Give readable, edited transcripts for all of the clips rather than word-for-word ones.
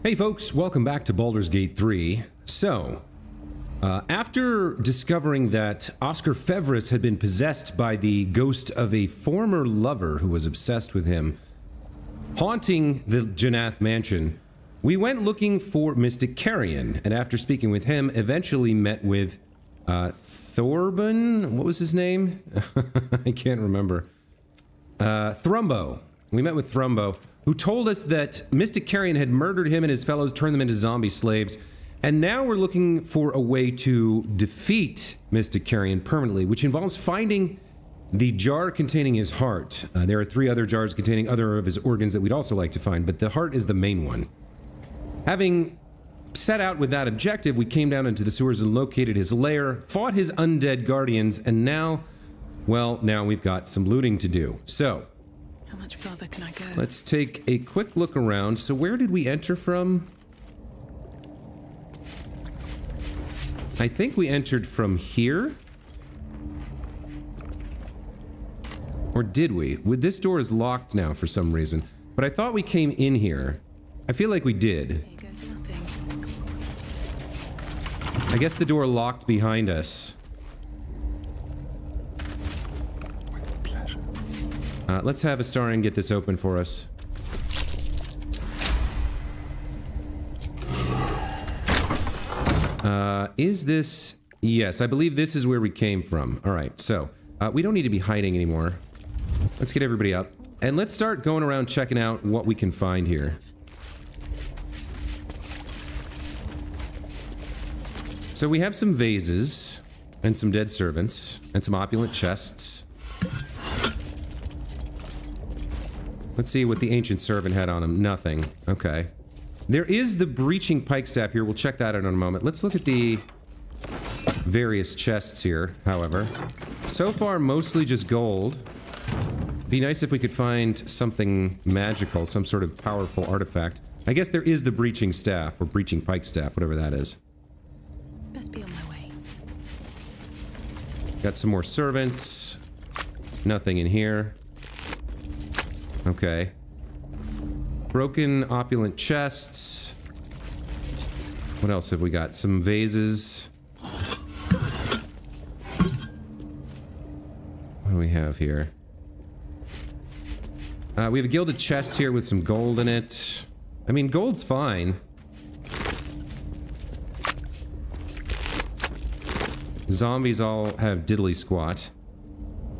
Hey folks, welcome back to Baldur's Gate 3. So, after discovering that Oscar Fevris had been possessed by the ghost of a former lover who was obsessed with him, haunting the Janath mansion, we went looking for Mystic Carrion, and after speaking with him, eventually met with Thorben? What was his name? I can't remember. Thrumbo. We met with Thrumbo, who told us that Mystic Carrion had murdered him and his fellows, turned them into zombie slaves, and now we're looking for a way to defeat Mystic Carrion permanently, which involves finding the jar containing his heart. There are 3 other jars containing other of his organs that we'd also like to find, but the heart is the main one. Having set out with that objective, we came down into the sewers and located his lair, fought his undead guardians, and now, well, now we've got some looting to do. So, how much further can I go? Let's take a quick look around. So where did we enter from? I think we entered from here. Or did we? This door is locked now for some reason. But I thought we came in here. I feel like we did. Here goes nothing. I guess the door locked behind us. Let's have Astarion get this open for us. Is this... Yes, I believe this is where we came from. Alright, so, we don't need to be hiding anymore. Let's get everybody up. And let's start going around checking out what we can find here. So we have some vases, and some dead servants, and some opulent chests. Let's see what the ancient servant had on him. Nothing. Okay. There is the breaching pike staff here. We'll check that out in a moment. Let's look at the various chests here, however. So far, mostly just gold. Be nice if we could find something magical, some sort of powerful artifact. I guess there is the breaching staff, or breaching pike staff, whatever that is. Best be on my way. Got some more servants. Nothing in here. Okay. Broken opulent chests. What else have we got? Some vases. What do we have here? We have a gilded chest here with some gold in it. I mean, gold's fine. Zombies all have diddly squat.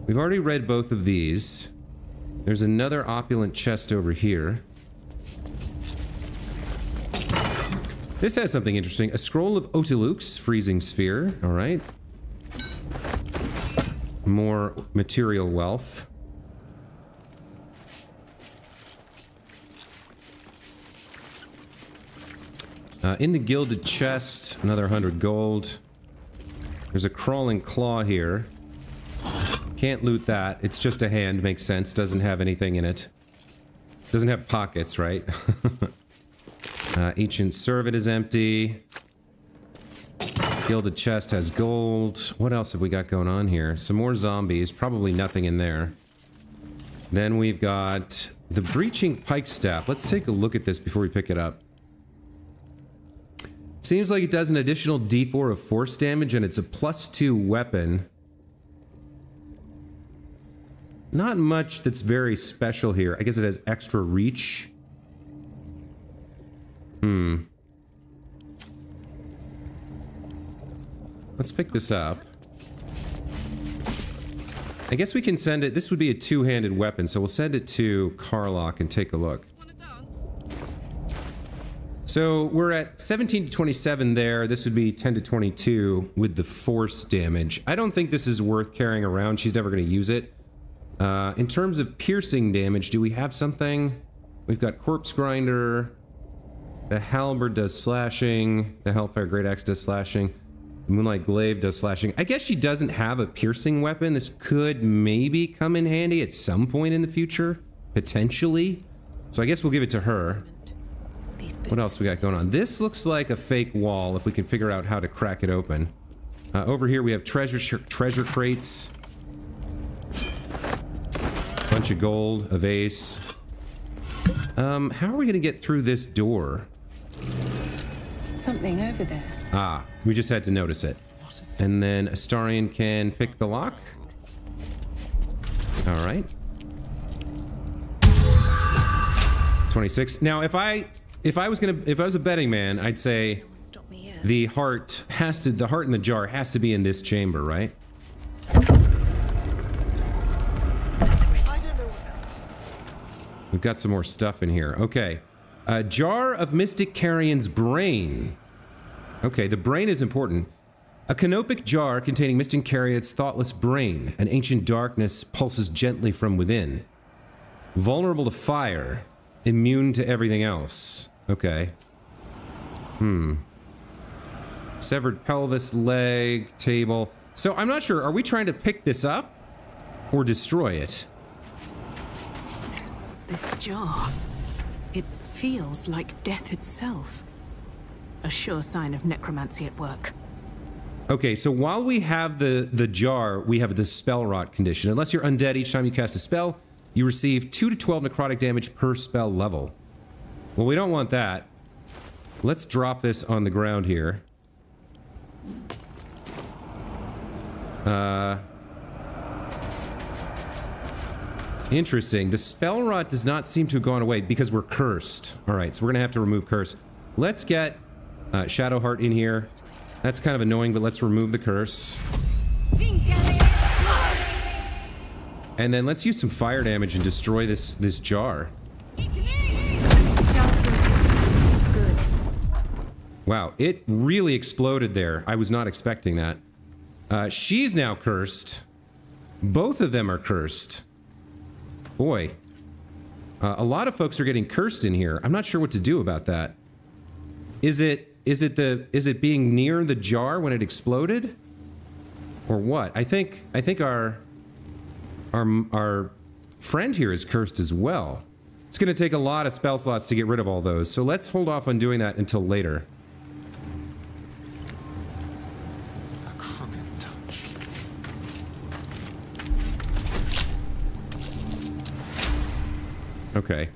We've already read both of these. There's another opulent chest over here. This has something interesting. A scroll of Otiluk's freezing sphere. Alright. More material wealth. In the gilded chest, another 100 gold. There's a crawling claw here. Can't loot that. It's just a hand, makes sense. Doesn't have anything in it. Doesn't have pockets, right? Ancient servant is empty. Gilded chest has gold. What else have we got going on here? Some more zombies. Probably nothing in there. Then we've got the breaching pike staff. Let's take a look at this before we pick it up. Seems like it does an additional D4 of force damage, and it's a +2 weapon. Not much that's very special here. I guess it has extra reach. Let's pick this up. I guess we can send it... This would be a 2-handed weapon, so we'll send it to Karlach and take a look. So we're at 17 to 27 there. This would be 10 to 22 with the force damage. I don't think this is worth carrying around. She's never going to use it. In terms of piercing damage, do we have something? We've got Corpse Grinder. The Halberd does slashing. The Hellfire Great Axe does slashing. The Moonlight Glaive does slashing. I guess she doesn't have a piercing weapon. This could maybe come in handy at some point in the future. Potentially. So I guess we'll give it to her. What else we got going on? This looks like a fake wall, if we can figure out how to crack it open. Over here we have treasure crates. Bunch of gold, a vase. How are we gonna get through this door? something over there. Ah, we just had to notice it. And then Astarion can pick the lock. All right. 26. Now, if I was a betting man, I'd say Stop me yet. the heart in the jar has to be in this chamber, right? We've got some more stuff in here. Okay. A jar of Mystic Carrion's brain. Okay, the brain is important. A canopic jar containing Mystic Carrion's thoughtless brain. An ancient darkness pulses gently from within. Vulnerable to fire. Immune to everything else. Okay. Severed pelvis, leg, table. So I'm not sure. Are we trying to pick this up or destroy it? This jar. It feels like death itself. A sure sign of necromancy at work. Okay, so while we have the jar, we have the spell rot condition. Unless you're undead each time you cast a spell, you receive 2 to 12 necrotic damage per spell level. Well, we don't want that. Let's drop this on the ground here. Interesting. The spell rot does not seem to have gone away because we're cursed. Alright, so we're gonna have to remove curse. Let's get Shadowheart in here. That's kind of annoying, but let's remove the curse. And then let's use some fire damage and destroy this jar. Wow, it really exploded there. I was not expecting that. She's now cursed. Both of them are cursed. Boy. A lot of folks are getting cursed in here. I'm not sure what to do about that. Is it being near the jar when it exploded? Or what? I think our friend here is cursed as well. It's going to take a lot of spell slots to get rid of all those, so let's hold off on doing that until later. A crooked touch. Okay.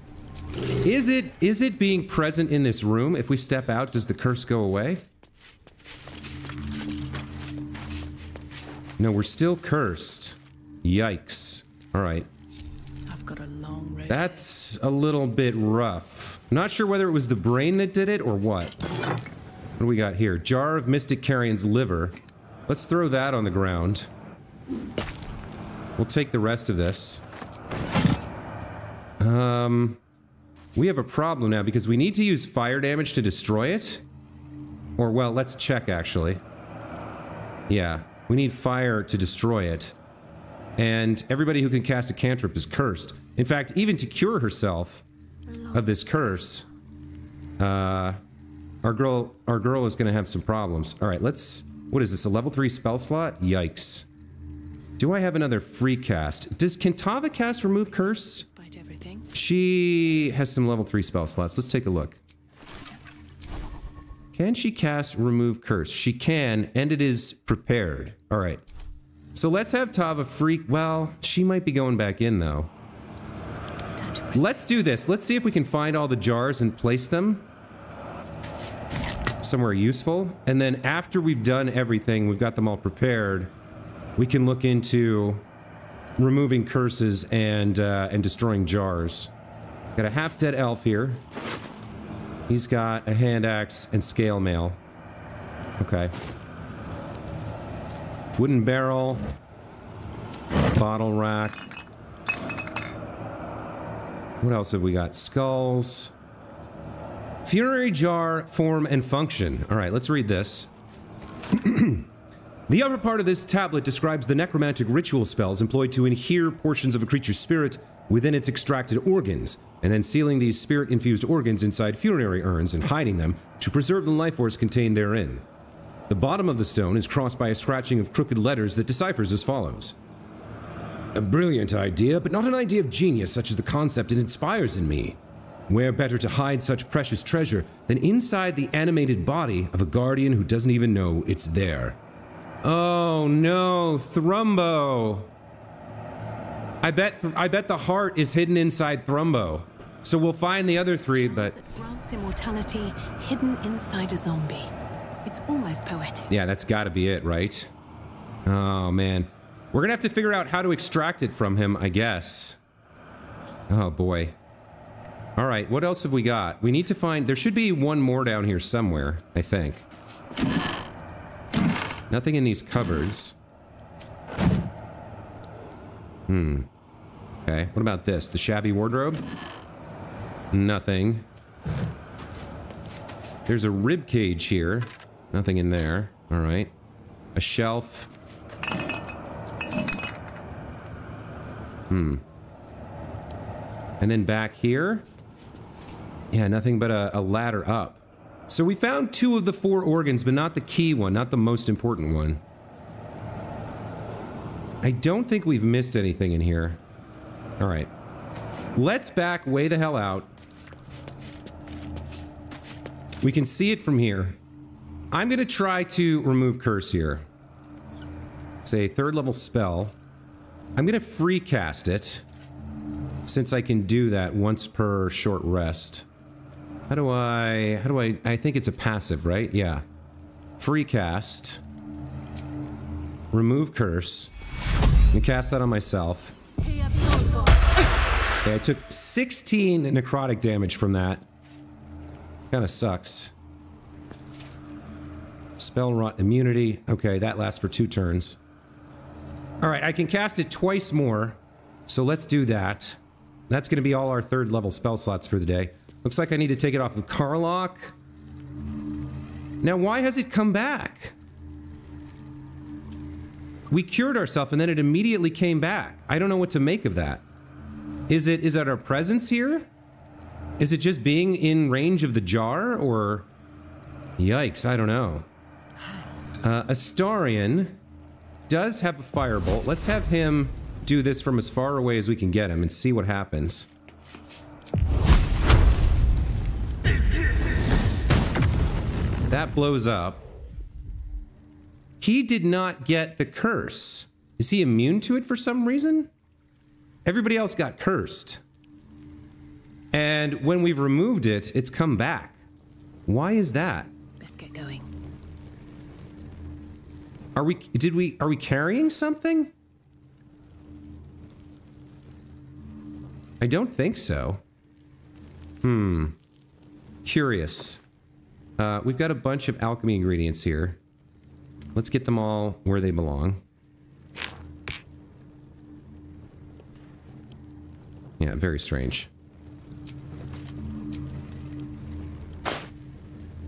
Is it being present in this room? If we step out, does the curse go away? No, we're still cursed. Yikes. Alright. I've got a long road. That's a little bit rough. Not sure whether it was the brain that did it or what. What do we got here? Jar of Mystic Carrion's liver. Let's throw that on the ground. We'll take the rest of this. We have a problem now because we need to use fire damage to destroy it. Or, well, let's check actually. Yeah, we need fire to destroy it. And everybody who can cast a cantrip is cursed. In fact, even to cure herself of this curse, our girl is going to have some problems. All right, let's... What is this, a level 3 spell slot? Yikes. Do I have another free cast? Can Tava cast Remove Curse? Despite everything. She has some level 3 spell slots. Let's take a look. Can she cast Remove Curse? She can, and it is prepared. All right. So let's have Tava free... Well, she might be going back in, though. Let's do this. Let's see if we can find all the jars and place them somewhere useful. And then after we've done everything, we've got them all prepared, we can look into removing curses and destroying jars. Got a half-dead elf here. He's got a hand axe and scale mail. Okay. Wooden barrel. Bottle rack. What else have we got? Skulls. Funerary jar, form and function. All right, let's read this. The upper part of this tablet describes the necromantic ritual spells employed to inhere portions of a creature's spirit within its extracted organs, and then sealing these spirit-infused organs inside funerary urns and hiding them to preserve the life force contained therein. The bottom of the stone is crossed by a scratching of crooked letters that deciphers as follows. A brilliant idea, but not an idea of genius such as the concept it inspires in me. Where better to hide such precious treasure than inside the animated body of a guardian who doesn't even know it's there? Oh no, Thrumbo! I bet the heart is hidden inside Thrumbo. So we'll find the other 3, but... That grants immortality hidden inside a zombie. It's almost poetic. Yeah, that's gotta be it, right? Oh, man. We're gonna have to figure out how to extract it from him, I guess. Oh, boy. Alright, what else have we got? We need to find... There should be one more down here somewhere, I think. Nothing in these cupboards. Okay, what about this? The shabby wardrobe? Nothing. There's a rib cage here. Nothing in there. Alright. A shelf. And then back here? Yeah, nothing but a ladder up. So we found 2 of the 4 organs, but not the key one, not the most important one. I don't think we've missed anything in here. Alright. Let's back way the hell out. We can see it from here. I'm gonna try to remove curse here. It's a 3rd level spell. I'm gonna free cast it, since I can do that once per short rest. How do I think it's a passive, right? Yeah. Free cast. Remove curse. And cast that on myself. Okay, I took 16 necrotic damage from that. Kinda sucks. Spell rot immunity. Okay, that lasts for 2 turns. Alright, I can cast it twice more. So let's do that. That's gonna be all our 3rd level spell slots for the day. Looks like I need to take it off of Karlach. Now, why has it come back? We cured ourselves and then it immediately came back. I don't know what to make of that. Is it our presence here? Is it just being in range of the jar, or... Yikes, I don't know. Astarion does have a firebolt. Let's have him do this from as far away as we can get him and see what happens. That blows up. He did not get the curse. Is he immune to it for some reason? Everybody else got cursed. And when we've removed it, it's come back. Why is that? Let's get going. Are we carrying something? I don't think so. Curious. We've got a bunch of alchemy ingredients here. Let's get them all where they belong. Yeah, very strange.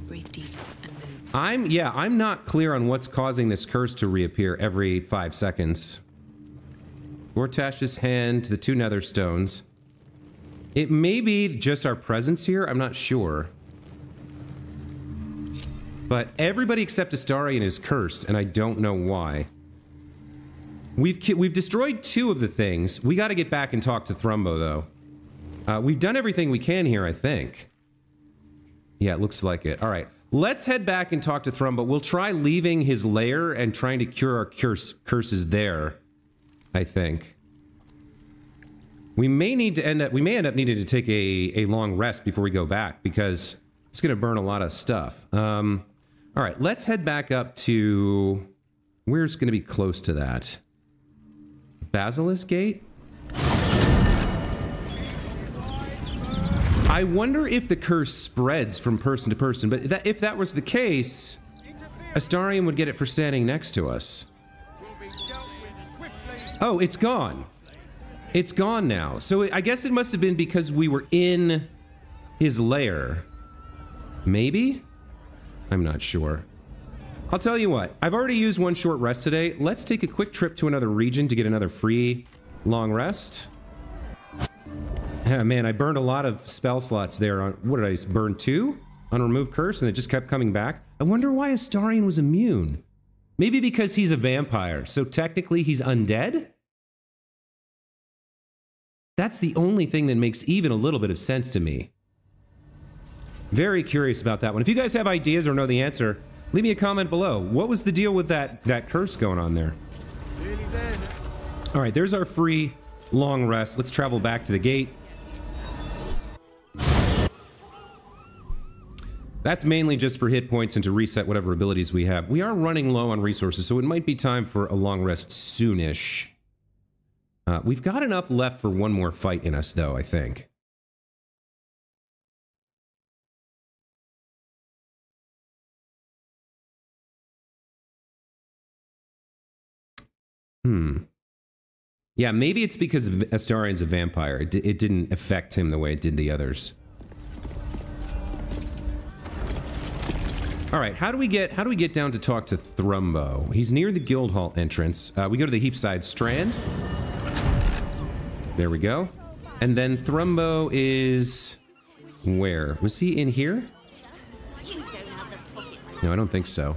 Breathe deep and move. I'm not clear on what's causing this curse to reappear every 5 seconds. Gortash's hand, the 2 nether stones. It may be just our presence here, I'm not sure. But everybody except Astarion is cursed, and I don't know why. We've destroyed 2 of the things. We gotta get back and talk to Thrumbo, though. We've done everything we can here, I think. Yeah, it looks like it. Alright, let's head back and talk to Thrumbo. We'll try leaving his lair and trying to cure our curses there, I think. We may end up needing to take a long rest before we go back, because it's gonna burn a lot of stuff. Alright, let's head back up to... Where's gonna be close to that? Basilisk Gate? I wonder if the curse spreads from person to person, but if that was the case, Astarion would get it for standing next to us. Oh, it's gone. It's gone now. So I guess it must have been because we were in his lair. Maybe? I'm not sure. I'll tell you what, I've already used 1 short rest today. Let's take a quick trip to another region to get another free long rest. Ah, man, I burned a lot of spell slots there on... What did I burn 2? On Remove Curse, and it just kept coming back. I wonder why Astarion was immune. Maybe because he's a vampire, so technically he's undead? That's the only thing that makes even a little bit of sense to me. Very curious about that one. If you guys have ideas or know the answer, leave me a comment below. What was the deal with that curse going on there? All right, there's our free long rest. Let's travel back to the gate. That's mainly just for hit points and to reset whatever abilities we have. We are running low on resources, so it might be time for a long rest soonish. We've got enough left for one more fight in us, though, I think. Yeah, maybe it's because Astarian's a vampire. It didn't affect him the way it did the others. All right, how do we get down to talk to Thrumbo? He's near the Guildhall entrance. We go to the Heapside Strand. There we go. And then Thrumbo is where? Was he in here? No, I don't think so.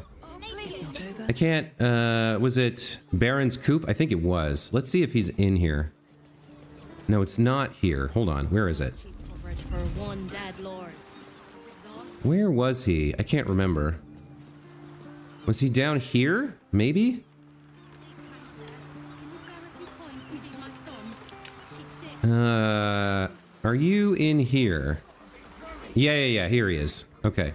I can't, was it Baron's Coop? I think it was. Let's see if he's in here. No, it's not here. Hold on, where is it? Where was he? I can't remember. Was he down here? Maybe? Are you in here? Yeah, here he is. Okay.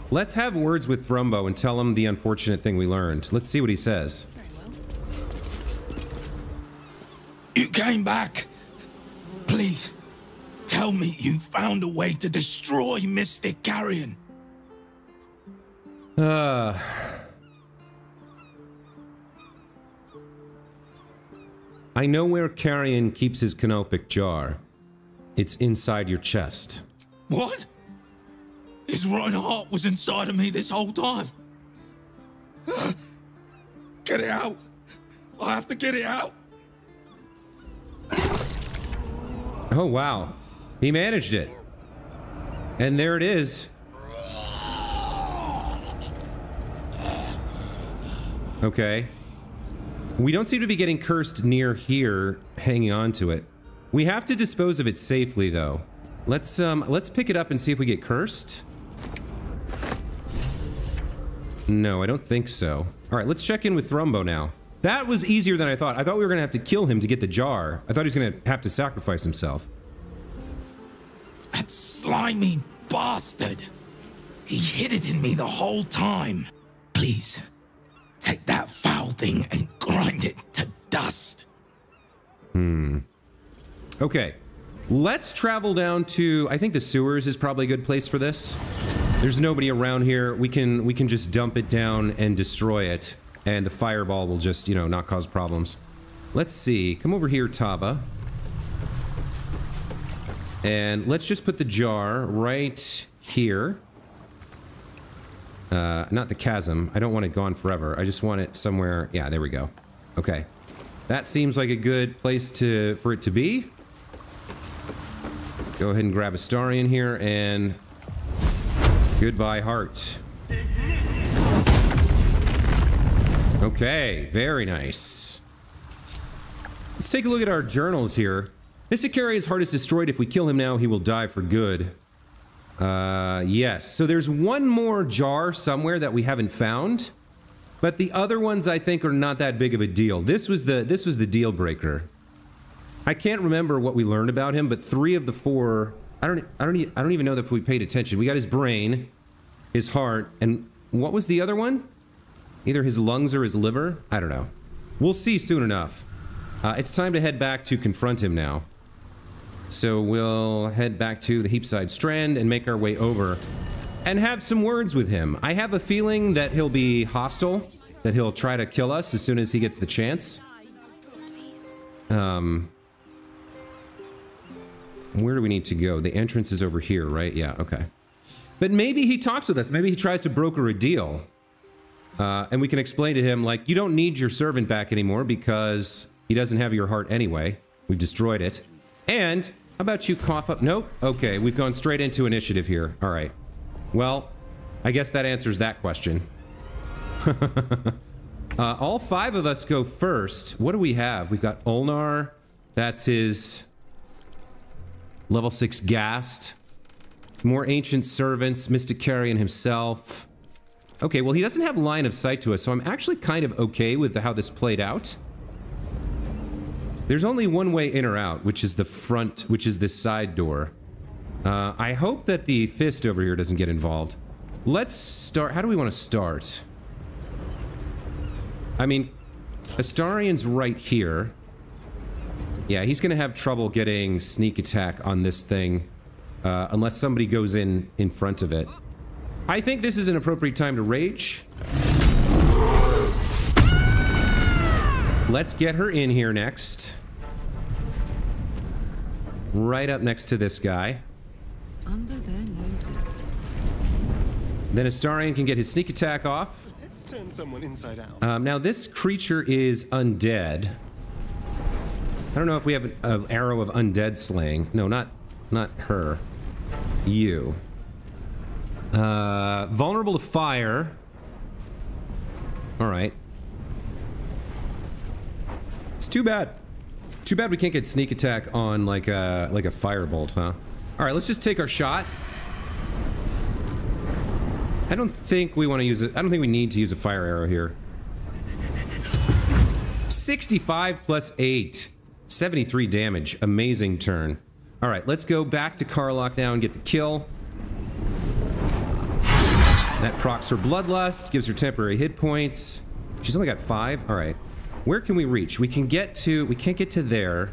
Let's have words with Thrumbo and tell him the unfortunate thing we learned. Let's see what he says. You came back. Please, tell me you found a way to destroy Mystic Carrion. I know where Carrion keeps his canopic jar. It's inside your chest. What? His rotten heart was inside of me this whole time. Get it out. I have to get it out. Oh, wow. He managed it. And there it is. Okay. We don't seem to be getting cursed near here, hanging on to it. We have to dispose of it safely, though. Let's pick it up and see if we get cursed. No, I don't think so. All right, let's check in with Thrumbo now. That was easier than I thought. I thought we were going to have to kill him to get the jar. I thought he was going to have to sacrifice himself. That slimy bastard. He hid it in me the whole time. Please, take that foul thing and grind it to dust. Okay. Let's travel down to... I think the sewers is probably a good place for this. There's nobody around here. We can just dump it down and destroy it. And the fireball will just, you know, not cause problems. Let's see. Come over here, Tava. And let's just put the jar right here. Not the chasm. I don't want it gone forever. I just want it somewhere... Yeah, there we go. Okay. That seems like a good place for it to be. Go ahead and grab a Astarian here, and... Goodbye, heart. Okay, very nice. Let's take a look at our journals here. Mystic Carrion's heart is destroyed. If we kill him now, he will die for good. Yes. So there's one more jar somewhere that we haven't found. But the other ones, I think, are not that big of a deal. This was the deal breaker. I can't remember what we learned about him, but 3 of the 4... I don't even know if we paid attention. We got his brain, his heart, and what was the other one? Either his lungs or his liver? I don't know. We'll see soon enough. It's time to head back to confront him now. So we'll head back to the Heapside Strand and make our way over and have some words with him. I have a feeling that he'll be hostile, that he'll try to kill us as soon as he gets the chance. Where do we need to go? The entrance is over here, right? Yeah, okay. But maybe he talks with us. Maybe he tries to broker a deal. And we can explain to him, like, you don't need your servant back anymore because he doesn't have your heart anyway. We've destroyed it. And, how about you cough up? Nope. Okay, we've gone straight into initiative here. All right. Well, I guess that answers that question. All 5 of us go first. What do we have? We've got Ulnar. That's his... Level 6 Ghast. More ancient servants. Mystic Carrion himself. Okay, well, he doesn't have line of sight to us, so I'm actually kind of okay with how this played out. There's only one way in or out, which is the front, which is this side door. I hope that the fist over here doesn't get involved. Let's start. How do we want to start? I mean, Astarian's right here. Yeah, he's going to have trouble getting sneak attack on this thing unless somebody goes in front of it. I think this is an appropriate time to rage. Let's get her in here next. Right up next to this guy. Under their noses. Then Astarian can get his sneak attack off. Let's turn someone inside out. Now this creature is undead. I don't know if we have an arrow of undead slaying. No, not her. You. Vulnerable to fire. All right. It's too bad. Too bad we can't get sneak attack on like a firebolt, huh? All right, let's just take our shot. I don't think we want to use it. I don't think we need to use a fire arrow here. 65 plus 8. 73 damage. Amazing turn. All right, let's go back to Karlach now and get the kill. That procs her bloodlust, gives her temporary hit points. She's only got 5. All right. Where can we reach? We can't get to there.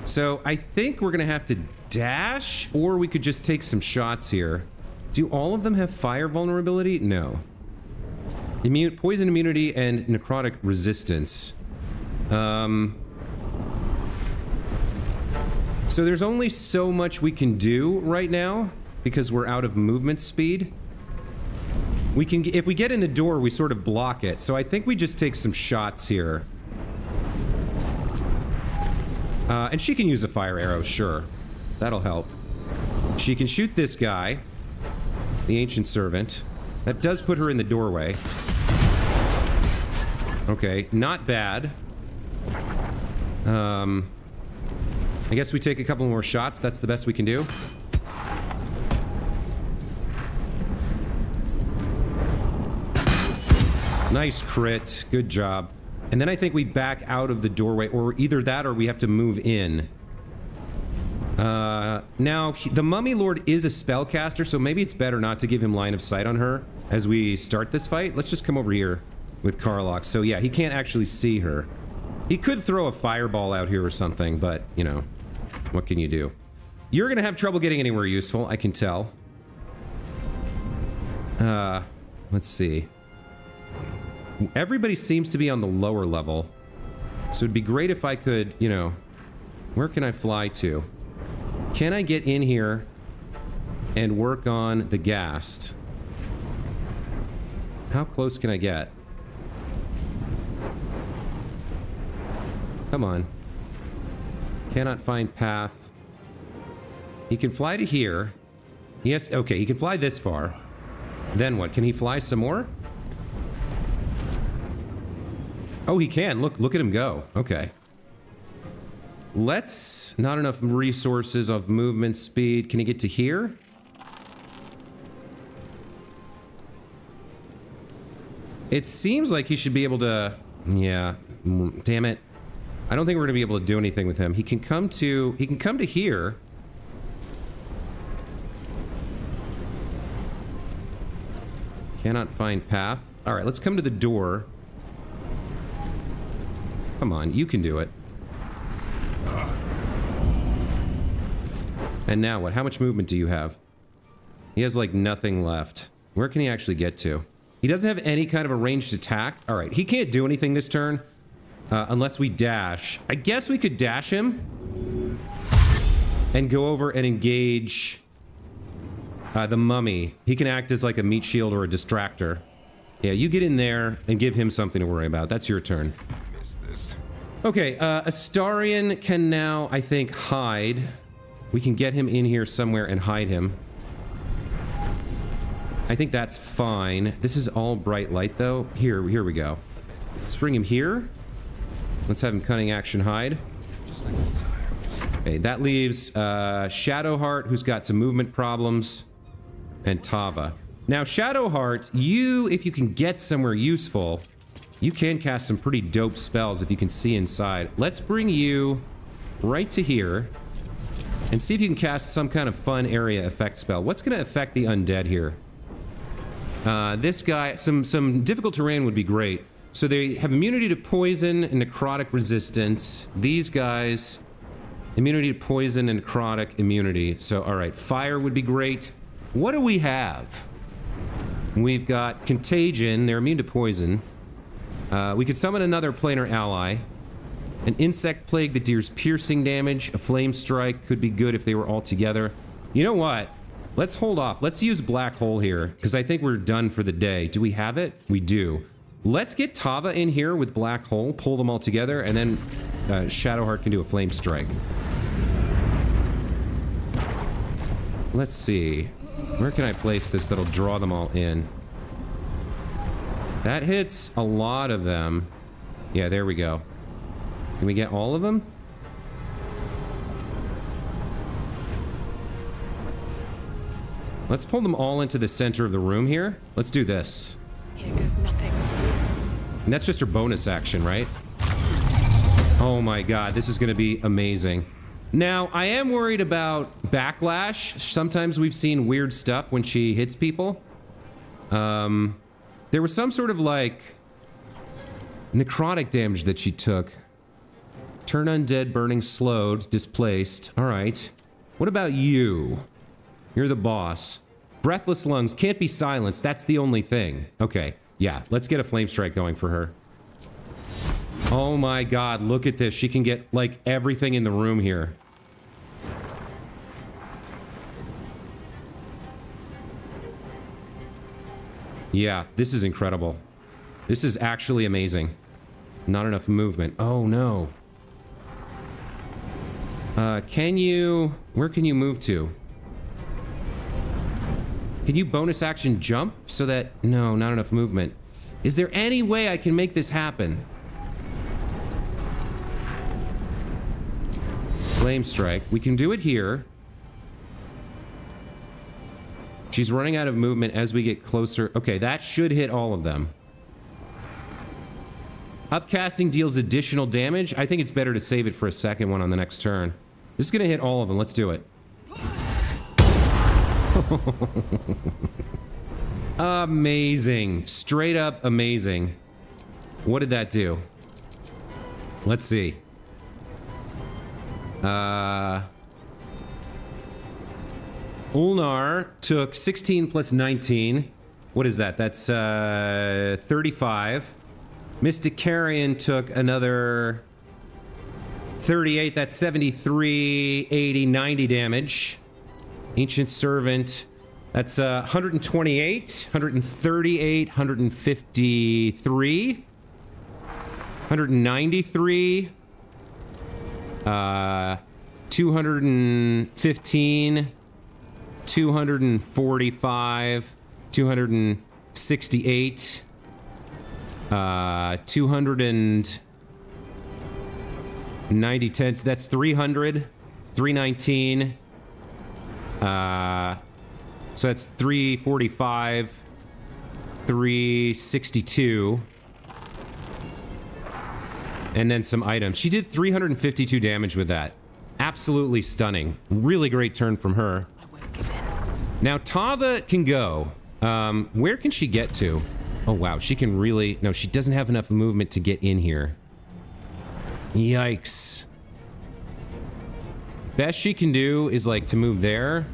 So I think we're gonna have to dash, or we could just take some shots here. Do all of them have fire vulnerability? No. Poison immunity and necrotic resistance. So there's only so much we can do right now because we're out of movement speed. We can, if we get in the door, we sort of block it. So I think we just take some shots here. And she can use a fire arrow, sure. That'll help. She can shoot this guy, the Ancient Servant. That does put her in the doorway. Okay, not bad. I guess we take a couple more shots. That's the best we can do. Nice crit. Good job. And then I think we back out of the doorway, or either that or we have to move in. Now, the Mummy Lord is a spellcaster, so maybe it's better not to give him line of sight on her as we start this fight. Let's just come over here with Karlach. So yeah, he can't actually see her. He could throw a fireball out here or something, but, you know, what can you do? You're gonna have trouble getting anywhere useful, I can tell. Let's see. Everybody seems to be on the lower level. So it'd be great if I could, you know... Where can I fly to? Can I get in here and work on the ghast? How close can I get? Come on. Cannot find path. He can fly to here. Yes, okay, he can fly this far. Then what? Can he fly some more? Oh, he can. Look at him go. Okay. Let's... Not enough resources of movement speed. Can he get to here? It seems like he should be able to... Yeah. Damn it. I don't think we're going to be able to do anything with him. He can come to... He can come to here. Cannot find path. Alright, let's come to the door. Come on, you can do it. And now what? How much movement do you have? He has like nothing left. Where can he actually get to? He doesn't have any kind of a ranged attack. Alright, he can't do anything this turn. Unless we dash. I guess we could dash him. And go over and engage... the mummy. He can act as like a meat shield or a distractor. Yeah, you get in there and give him something to worry about. That's your turn. Okay, Astarian can now, I think, hide. We can get him in here somewhere and hide him. I think that's fine. This is all bright light, though. Here we go. Let's bring him here. Let's have him cunning action hide. Okay, that leaves Shadowheart, who's got some movement problems, and Tava. Now, Shadowheart, if you can get somewhere useful, you can cast some pretty dope spells if you can see inside. Let's bring you right to here. And see if you can cast some kind of fun area effect spell. What's going to affect the undead here? This guy, some difficult terrain would be great. So they have immunity to poison and necrotic resistance. These guys, immunity to poison and necrotic immunity. So, all right, fire would be great. What do we have? We've got contagion. They're immune to poison. We could summon another planar ally. An insect plague that deals piercing damage. A flame strike could be good if they were all together. You know what? Let's hold off. Let's use black hole here, because I think we're done for the day. Do we have it? We do. Let's get Tava in here with black hole, pull them all together, and then Shadowheart can do a flame strike. Let's see. Where can I place this that'll draw them all in? That hits a lot of them. Yeah, there we go. Can we get all of them? Let's pull them all into the center of the room here. Let's do this. Here goes nothing. And that's just her bonus action, right? Oh my god, this is gonna be amazing. Now, I am worried about backlash. Sometimes we've seen weird stuff when she hits people. There was some sort of, like, necrotic damage that she took. Turn undead, burning, slowed, displaced. Alright. What about you? You're the boss. Breathless lungs, can't be silenced. That's the only thing. Okay, yeah, let's get a flame strike going for her. Oh my god, look at this. She can get, like, everything in the room here. Yeah, this is incredible. This is actually amazing. Not enough movement. Oh no. Where can you move to? Can you bonus action jump so that... No, not enough movement. Is there any way I can make this happen? Flame strike. We can do it here. She's running out of movement as we get closer. Okay, that should hit all of them. Upcasting deals additional damage. I think it's better to save it for a second one on the next turn. This is gonna hit all of them. Let's do it. Amazing. Straight up amazing. What did that do? Let's see. Ulnar took 16 plus 19. What is that? That's 35. Mystic Carrion took another 38. That's 73, 80, 90 damage. Ancient Servant. That's 128, 138, 153, 193, 215, 245, 268, 290, 10, that's 300, 319, so that's 345, 362, and then some items. She did 352 damage with that. Absolutely stunning. Really great turn from her. I won't give in. Now, Tava can go. Where can she get to? Oh, wow. She can really... No, she doesn't have enough movement to get in here. Yikes. Best she can do is, like, to move there.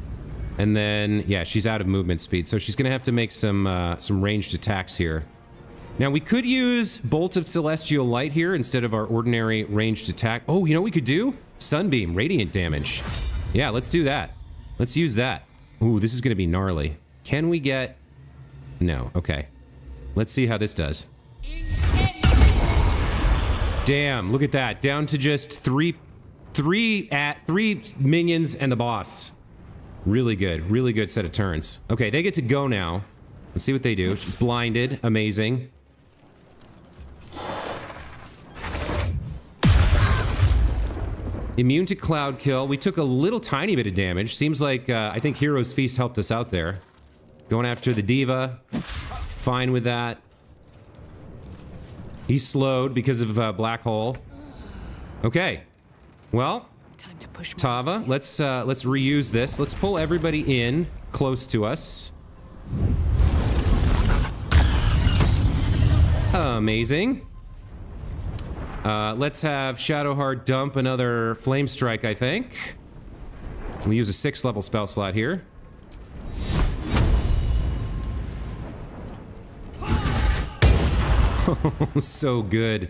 And then, yeah, she's out of movement speed. So she's gonna have to make some ranged attacks here. Now, we could use Bolt of Celestial Light here instead of our ordinary ranged attack. Oh, you know what we could do? Sunbeam, radiant damage. Yeah, let's do that. Let's use that. Ooh, this is gonna be gnarly. Can we get... No, okay. Let's see how this does. Damn, look at that. Down to just three minions and the boss. Really good set of turns. Okay, they get to go now. Let's see what they do. She's blinded, amazing. Immune to Cloud Kill. We took a little tiny bit of damage. Seems like, I think Hero's Feast helped us out there. Going after the Diva. Fine with that. He's slowed because of Black Hole. Okay. Well, trying to push Tava, let's reuse this. Let's pull everybody in close to us. Amazing. Let's have Shadowheart dump another Flame Strike, I think. We use a 6th level spell slot here. Oh, so good.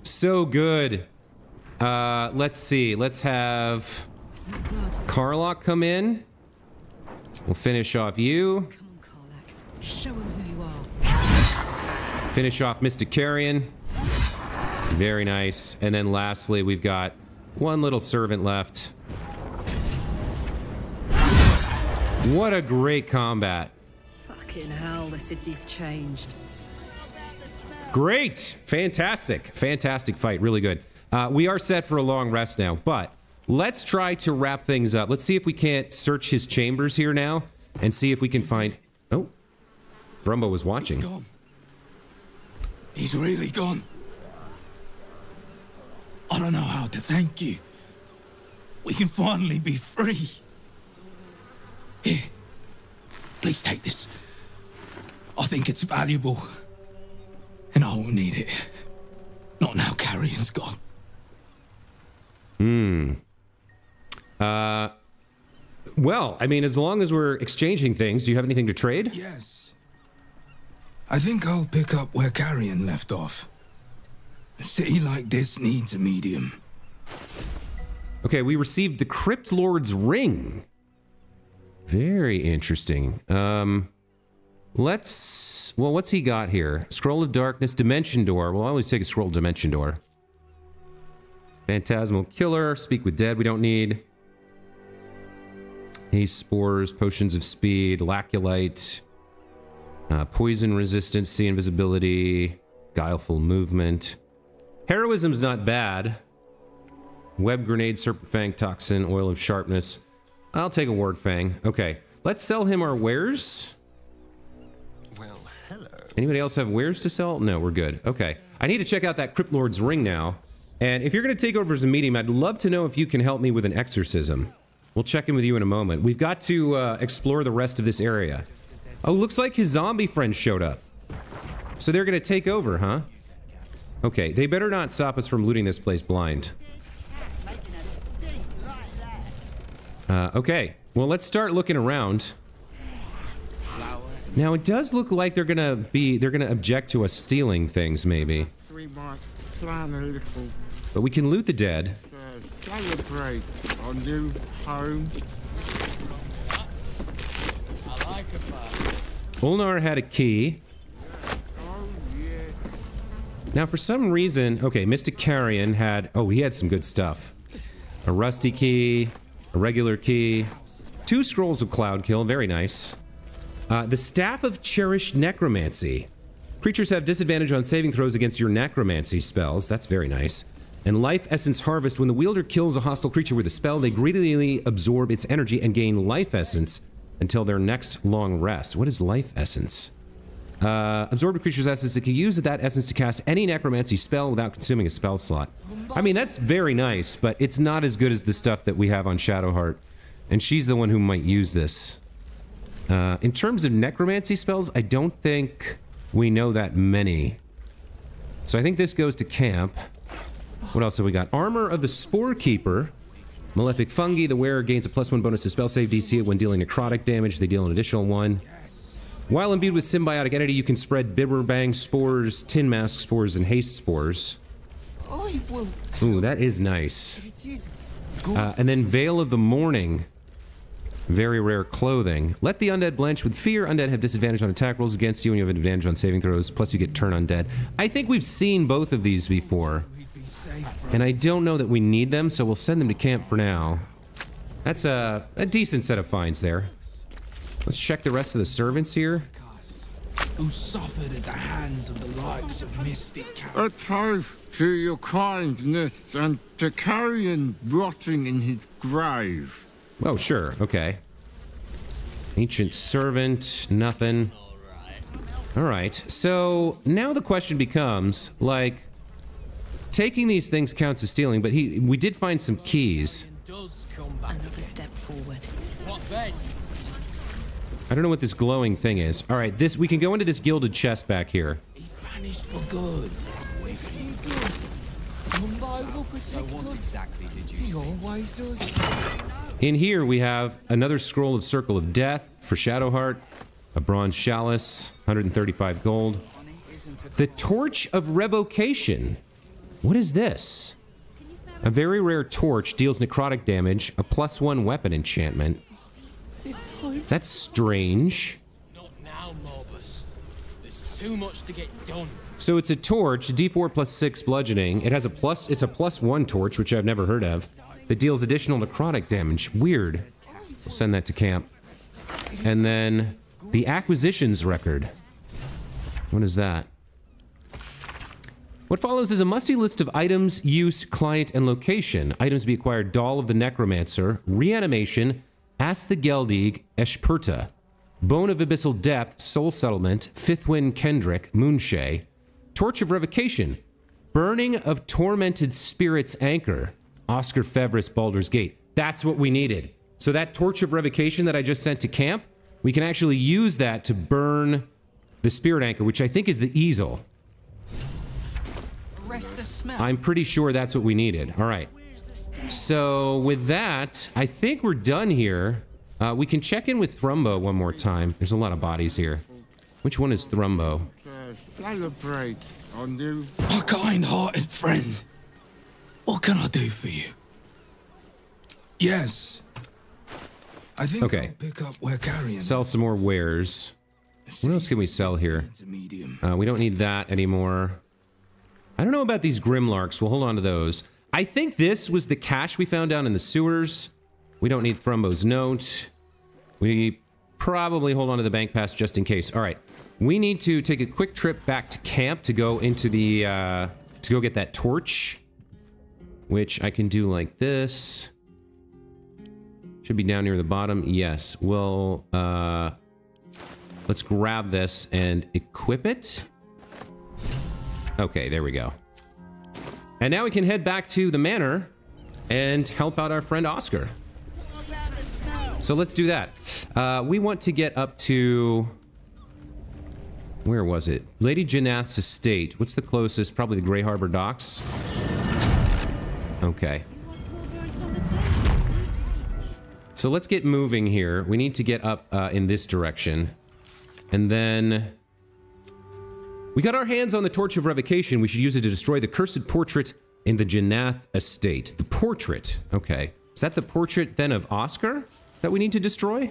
So good. Let's see. Let's have Karlach come in. We'll finish off you. Come on, Karlach. Show him who you are. Finish off Mystic Carrion. Very nice. And then lastly, we've got one little servant left. What a great combat. Fucking hell, the city's changed. Great. Fantastic. Fantastic fight. Really good. We are set for a long rest now, but let's try to wrap things up. Let's see if we can't search his chambers here now and see if we can find... Oh. Brumbo was watching. He's gone. He's really gone. I don't know how to thank you. We can finally be free. Here, please take this. I think it's valuable. And I won't need it. Not now Carrion's gone. Well, I mean, as long as we're exchanging things, do you have anything to trade? Yes. I think I'll pick up where Carrion left off. A city like this needs a medium. Okay, we received the Crypt Lord's Ring. Very interesting. Let's... Well, what's he got here? Scroll of Darkness, Dimension Door. We'll always take a Scroll of Dimension Door. Phantasmal Killer, Speak with Dead we don't need. Haze Spores, Potions of Speed, Laculite. Poison Resistance, See Invisibility. Guileful Movement. Heroism's not bad. Web Grenade, Serpent Fang, Toxin, Oil of Sharpness. I'll take a Ward Fang. Okay, let's sell him our wares. Well, hello. Anybody else have wares to sell? No, we're good. Okay, I need to check out that Crypt Lord's Ring now. And if you're going to take over as a medium, I'd love to know if you can help me with an exorcism. We'll check in with you in a moment. We've got to explore the rest of this area. Oh, looks like his zombie friends showed up. So they're going to take over, huh? Okay, they better not stop us from looting this place blind. Okay, well, let's start looking around. Now, it does look like they're gonna object to us stealing things, maybe. We might plan a little But we can loot the dead. to celebrate our new home. Ulnar had a key. Oh, yeah. Now, for some reason... Okay, Mystic Carrion had... Oh, he had some good stuff. A rusty key, a regular key, 2 scrolls of Cloud Kill, very nice. The Staff of Cherished Necromancy. Creatures have disadvantage on saving throws against your necromancy spells. That's very nice. And Life Essence Harvest. When the wielder kills a hostile creature with a spell, they greedily absorb its energy and gain Life Essence until their next long rest. What is Life Essence? Absorb a creature's essence. It can use that essence to cast any necromancy spell without consuming a spell slot. I mean, that's very nice, but it's not as good as the stuff that we have on Shadowheart. And she's the one who might use this. In terms of necromancy spells, I don't think we know that many. So I think this goes to camp. What else have we got? Armor of the Spore Keeper. Malefic Fungi. The wearer gains a +1 bonus to spell save DC when dealing necrotic damage. They deal an additional 1. While imbued with symbiotic entity, you can spread Bibberbang spores, Tin Mask spores, and Haste spores. Ooh, that is nice. And then Veil of the Morning. Very rare clothing. Let the undead blench with fear. Undead have disadvantage on attack rolls against you, and you have advantage on saving throws. Plus, you get turn undead. I think we've seen both of these before. And I don't know that we need them, so we'll send them to camp for now. That's a decent set of finds there. Let's check the rest of the servants here. Who suffered at the hands of the likes of Mystic Carrion. A toast to your kindness and to Carrion rotting in his grave. Oh, sure. Okay. Ancient servant. Nothing. Alright. So, now the question becomes, like... Taking these things counts as stealing, but we did find some keys. does come back Another again. step forward. What then? I don't know what this glowing thing is. All right, we can go into this gilded chest back here. He's banished for good. So what exactly did you see? Always does. In here, we have another scroll of Circle of Death for Shadowheart, a bronze chalice, 135 gold. The Torch of Revocation. What is this? A very rare torch deals necrotic damage, a +1 weapon enchantment. That's strange. Not now, Morbus. There's too much to get done. So it's a torch, D4 +6 bludgeoning. It's a +1 torch, which I've never heard of, that deals additional necrotic damage. Weird. We'll send that to camp. And then the acquisitions record. What is that? What follows is a musty list of items, use, client, and location. Items to be acquired: Doll of the Necromancer, Reanimation, Ask the Geldig, Eshperta, Bone of Abyssal Depth, Soul Settlement, Fifth Wind Kendrick, Moonshay, Torch of Revocation, Burning of Tormented Spirits Anchor, Oscar Fevris, Baldur's Gate. That's what we needed. So that Torch of Revocation that I just sent to camp, we can actually use that to burn the Spirit Anchor, which I think is the easel. Arrest the smell. I'm pretty sure that's what we needed. All right. So with that, I think we're done here. We can check in with Thrumbo one more time. There's a lot of bodies here. Which one is Thrumbo? Celebrate on you. My kind-hearted friend. What can I do for you? Yes. I think Okay. I'll pick up where Carrion. Sell some more wares. What else can we sell here? Medium. We don't need that anymore. I don't know about these Grimlarks. We'll hold on to those. I think this was the cache we found down in the sewers. We don't need Thrumbo's note. We probably hold on to the bank pass just in case. All right. We need to take a quick trip back to camp to go into the, to go get that torch. Which I can do like this. Should be down near the bottom. Yes. We'll, let's grab this and equip it. Okay, there we go. And now we can head back to the manor and help out our friend Oscar. So let's do that. We want to get up to... Where was it? Lady Janath's estate. What's the closest? Probably the Grey Harbor Docks. Okay. So let's get moving here. We need to get up in this direction. And then... We got our hands on the Torch of Revocation. We should use it to destroy the cursed portrait in the Janath estate. The portrait. Okay. Is that the portrait then of Oscar that we need to destroy?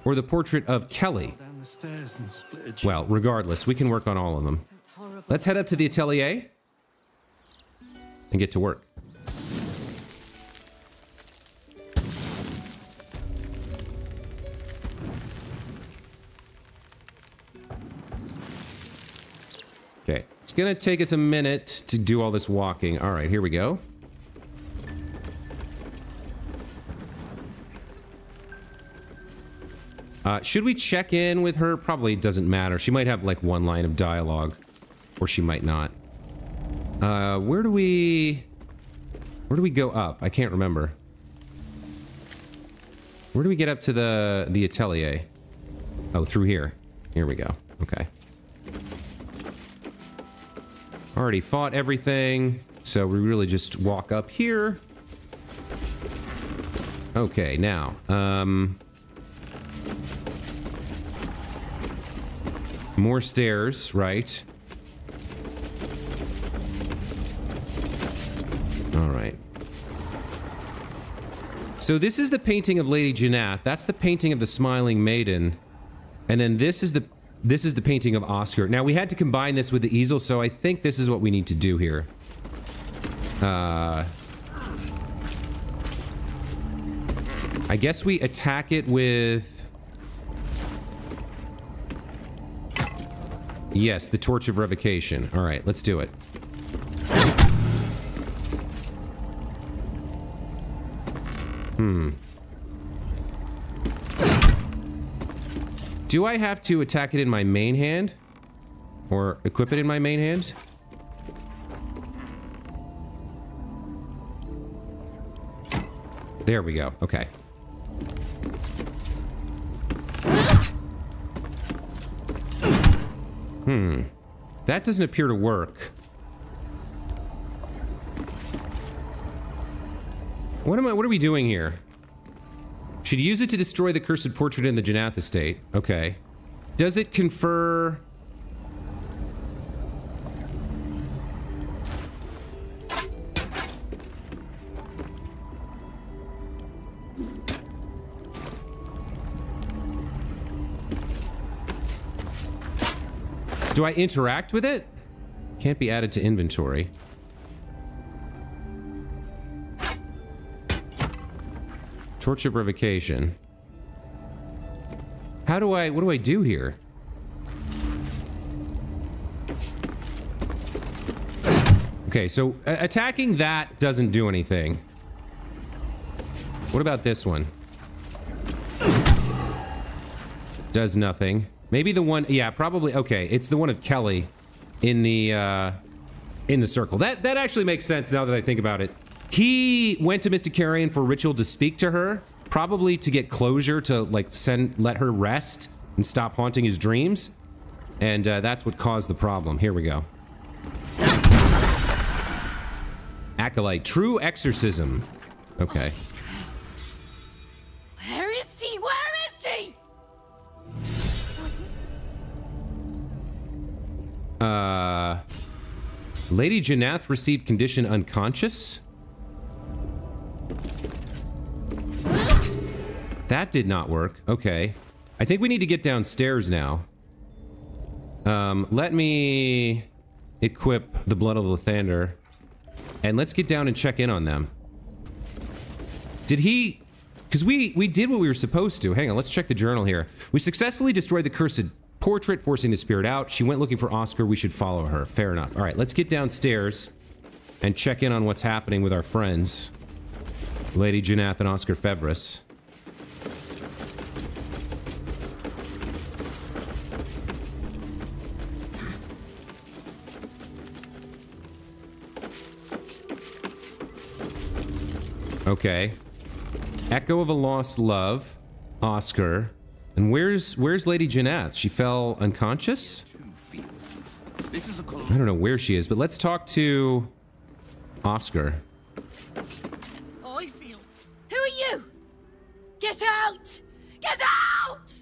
Or the portrait of Kelly? Well, regardless, we can work on all of them. Let's head up to the atelier and get to work. Okay, it's gonna take us a minute to do all this walking. All right, here we go. Should we check in with her? Probably doesn't matter. She might have like one line of dialogue, or she might not. Where do we go up? I can't remember. Where do we get up to the atelier? Oh, through here. Here we go. Okay. Already fought everything, so we really just walk up here. Okay, now, more stairs, right? All right. So this is the painting of Lady Janath. That's the painting of the Smiling Maiden. And then this is the painting of Oscar. Now, we had to combine this with the easel, so I think this is what we need to do here. I guess we attack it with... Yes, the Torch of Revocation. All right, let's do it. Do I have to attack it in my main hand? Or equip it in my main hand? There we go. Okay. That doesn't appear to work. What are we doing here? Should use it to destroy the cursed portrait in the Janath estate. Okay. Does it confer... Do I interact with it? Can't be added to inventory. Torch of Revocation. What do I do here? Okay, so attacking that doesn't do anything. What about this one? Does nothing. Maybe the one, yeah, probably, okay, it's the one of Kelly in the circle. That actually makes sense now that I think about it. He went to Mystic Carrion for ritual to speak to her, probably to get closure, to, like, let her rest and stop haunting his dreams. And that's what caused the problem. Here we go. Acolyte, true exorcism. Okay. Where is he? Where is he? Lady Janath received condition unconscious. That did not work. Okay. I think we need to get downstairs now. Let me equip the Blood of Lathander. And let's get down and check in on them. Did he... Because we did what we were supposed to. Hang on, let's check the journal here. We successfully destroyed the cursed portrait, forcing the spirit out. She went looking for Oscar. We should follow her. Fair enough. All right, let's get downstairs and check in on what's happening with our friends. Lady Janath and Oscar Fevris. Okay. Echo of a Lost Love. Oscar. And where's Lady Janath? She fell unconscious? I don't know where she is, but let's talk to Oscar. I feel. Who are you? Get out! Get out!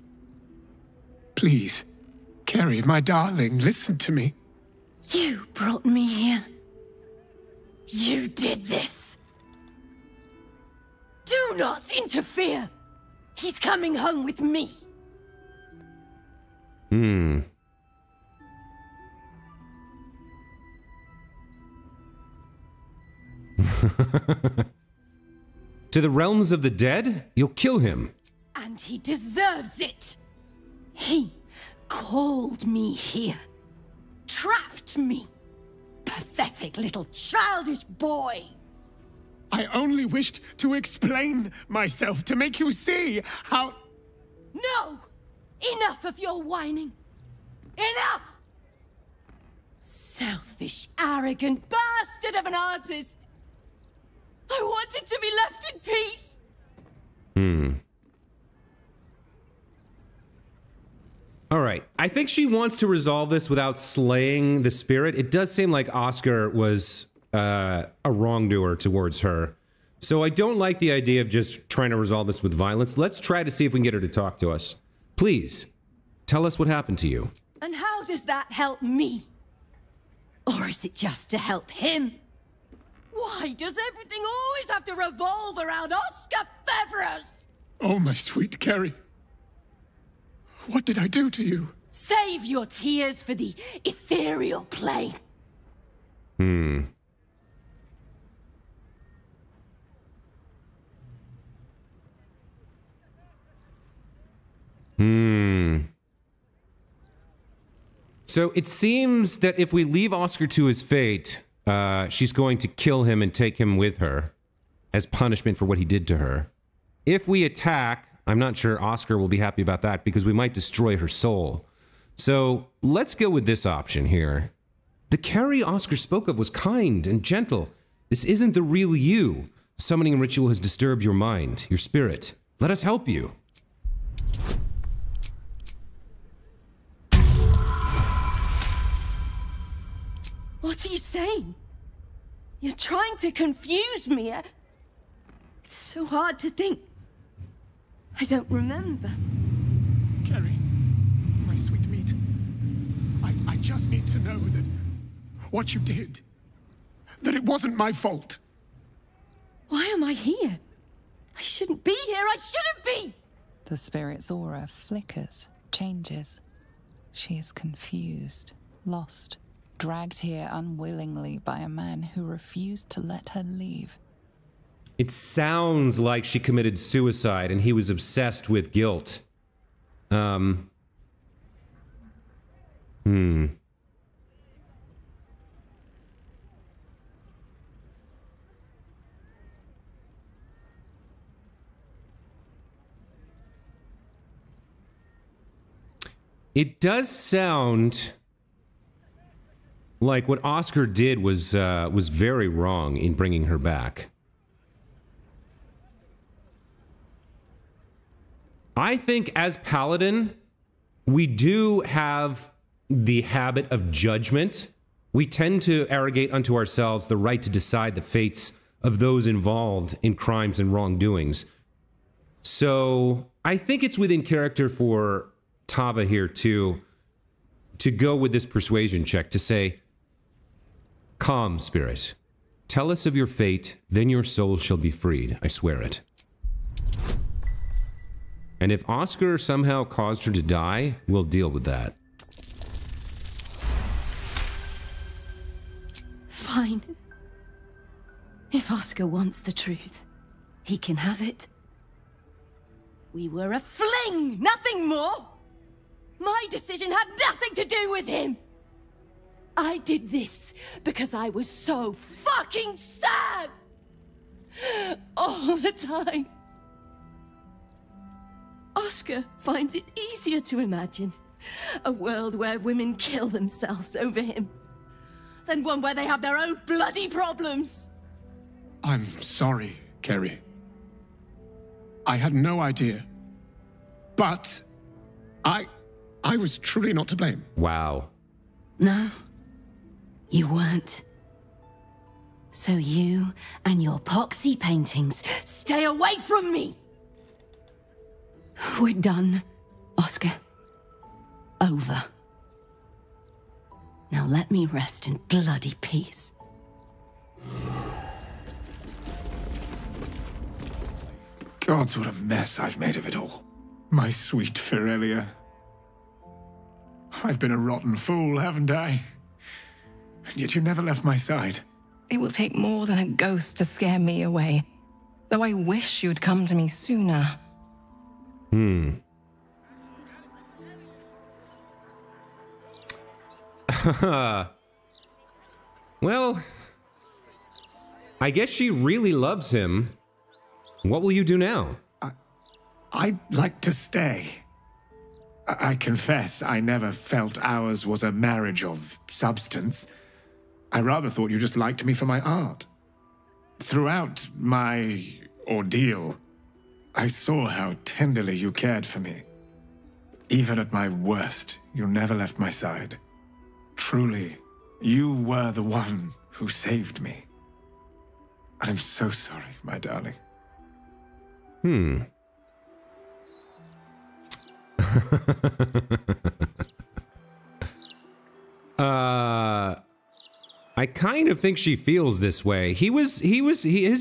Please, Carrie, my darling, listen to me. You brought me here. You did this. Do not interfere. He's coming home with me. To the realms of the dead? You'll kill him. And he deserves it. He called me here. Trapped me. Pathetic little childish boy. I only wished to explain myself to make you see how... No! Enough of your whining. Enough! Selfish, arrogant bastard of an artist. I wanted to be left in peace. All right. I think she wants to resolve this without slaying the spirit. It does seem like Oscar was a wrongdoer towards her. So I don't like the idea of just trying to resolve this with violence. Let's try to see if we can get her to talk to us. Please, tell us what happened to you. And how does that help me? Or is it just to help him? Why does everything always have to revolve around Oscar Fevris? Oh, my sweet Carrie. What did I do to you? Save your tears for the ethereal plane. So it seems that if we leave Oscar to his fate, she's going to kill him and take him with her as punishment for what he did to her. If we attack, I'm not sure Oscar will be happy about that because we might destroy her soul. So let's go with this option here. The Carrie Oscar spoke of was kind and gentle. This isn't the real you. Summoning ritual has disturbed your mind, your spirit. Let us help you. What are you saying? You're trying to confuse me. It's so hard to think. I don't remember. Kerry, my sweet meat. I just need to know that what you did, that it wasn't my fault. Why am I here? I shouldn't be here. I shouldn't be! The spirit's aura flickers, changes. She is confused, lost, dragged here unwillingly by a man who refused to let her leave. It sounds like she committed suicide and he was obsessed with guilt. It does sound like what Oscar did was very wrong in bringing her back. I think as Paladin, we do have the habit of judgment. We tend to arrogate unto ourselves the right to decide the fates of those involved in crimes and wrongdoings. So I think it's within character for Tava here to go with this persuasion check to say, calm, spirit. Tell us of your fate, then your soul shall be freed. I swear it. And if Oscar somehow caused her to die, we'll deal with that. Fine. If Oscar wants the truth, he can have it. We were a fling, nothing more. My decision had nothing to do with him. I did this because I was so fucking sad. All the time. Oscar finds it easier to imagine a world where women kill themselves over him than one where they have their own bloody problems. I'm sorry, Kerry. I had no idea. But I was truly not to blame. Wow. No, you weren't. So you and your POXY paintings stay away from me! We're done, Oscar. Over. Now let me rest in bloody peace. Gods, what a mess I've made of it all. My sweet Firelia. I've been a rotten fool, haven't I? And yet you never left my side. It will take more than a ghost to scare me away. Though I wish you'd come to me sooner. Well, I guess she really loves him. What will you do now? I'd like to stay. I confess I never felt ours was a marriage of substance. I rather thought you just liked me for my art. Throughout my ordeal, I saw how tenderly you cared for me. Even at my worst, you never left my side. Truly, you were the one who saved me. I'm so sorry, my darling. I kind of think she feels this way. His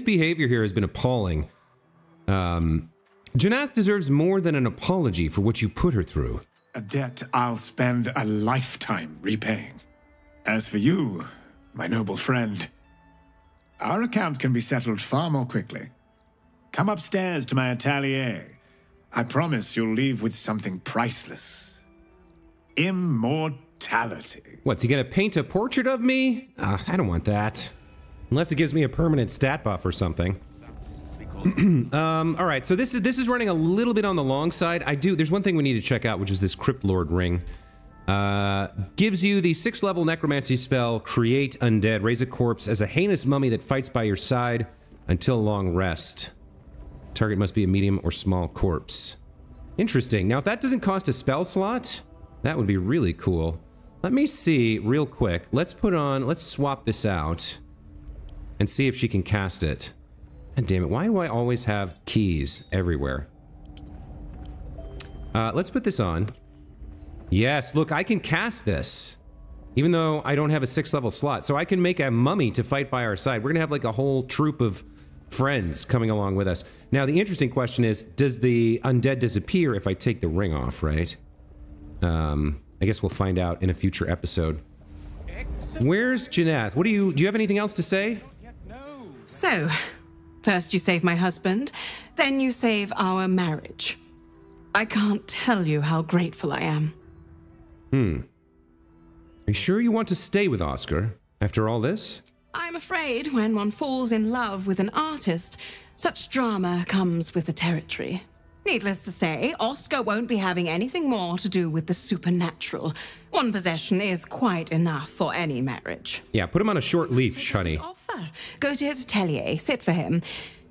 behavior here has been appalling. Janath deserves more than an apology for what you put her through. A debt I'll spend a lifetime repaying. As for you, my noble friend, our account can be settled far more quickly. Come upstairs to my atelier. I promise you'll leave with something priceless. Immortality. What's he gonna paint a portrait of me? I don't want that. Unless it gives me a permanent stat buff or something. All right, so this is running a little bit on the long side. There's one thing we need to check out, which is this Crypt Lord ring. Gives you the 6th level necromancy spell, Create Undead. Raise a corpse as a heinous mummy that fights by your side. until long rest. Target must be a medium or small corpse. Interesting. Now, if that doesn't cost a spell slot, that would be really cool. Let me see real quick. Let's swap this out and see if she can cast it. And damn it, why do I always have keys everywhere? Let's put this on. Yes, look, I can cast this. Even though I don't have a 6th level slot. So I can make a mummy to fight by our side. We're gonna have like a whole troop of friends coming along with us. Now, the interesting question is, does the undead disappear if I take the ring off, right? I guess we'll find out in a future episode. Where's Janeth? Do you have anything else to say? So, first you save my husband, then you save our marriage. I can't tell you how grateful I am. Are you sure you want to stay with Oscar after all this? I'm afraid when one falls in love with an artist, such drama comes with the territory. Needless to say, Oscar won't be having anything more to do with the supernatural. One possession is quite enough for any marriage. Yeah, put him on a short leash, honey. Go to his atelier, sit for him.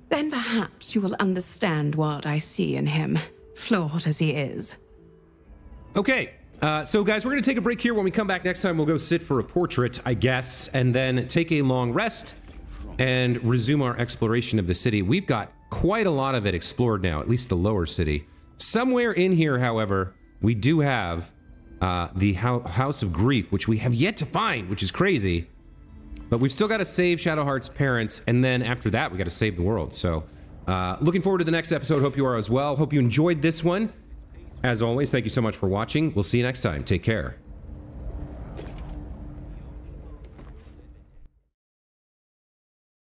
Then perhaps you will understand what I see in him, flawed as he is. Okay, so guys, we're going to take a break here. When we come back next time, we'll go sit for a portrait, I guess, and then take a long rest and resume our exploration of the city. We've got quite a lot of it explored now, at least the lower city. Somewhere in here, however, we do have the House of Grief, which we have yet to find, which is crazy. But we've still got to save Shadowheart's parents, and then after that, we got to save the world. So, looking forward to the next episode. Hope you are as well. Hope you enjoyed this one. As always, thank you so much for watching. We'll see you next time. Take care.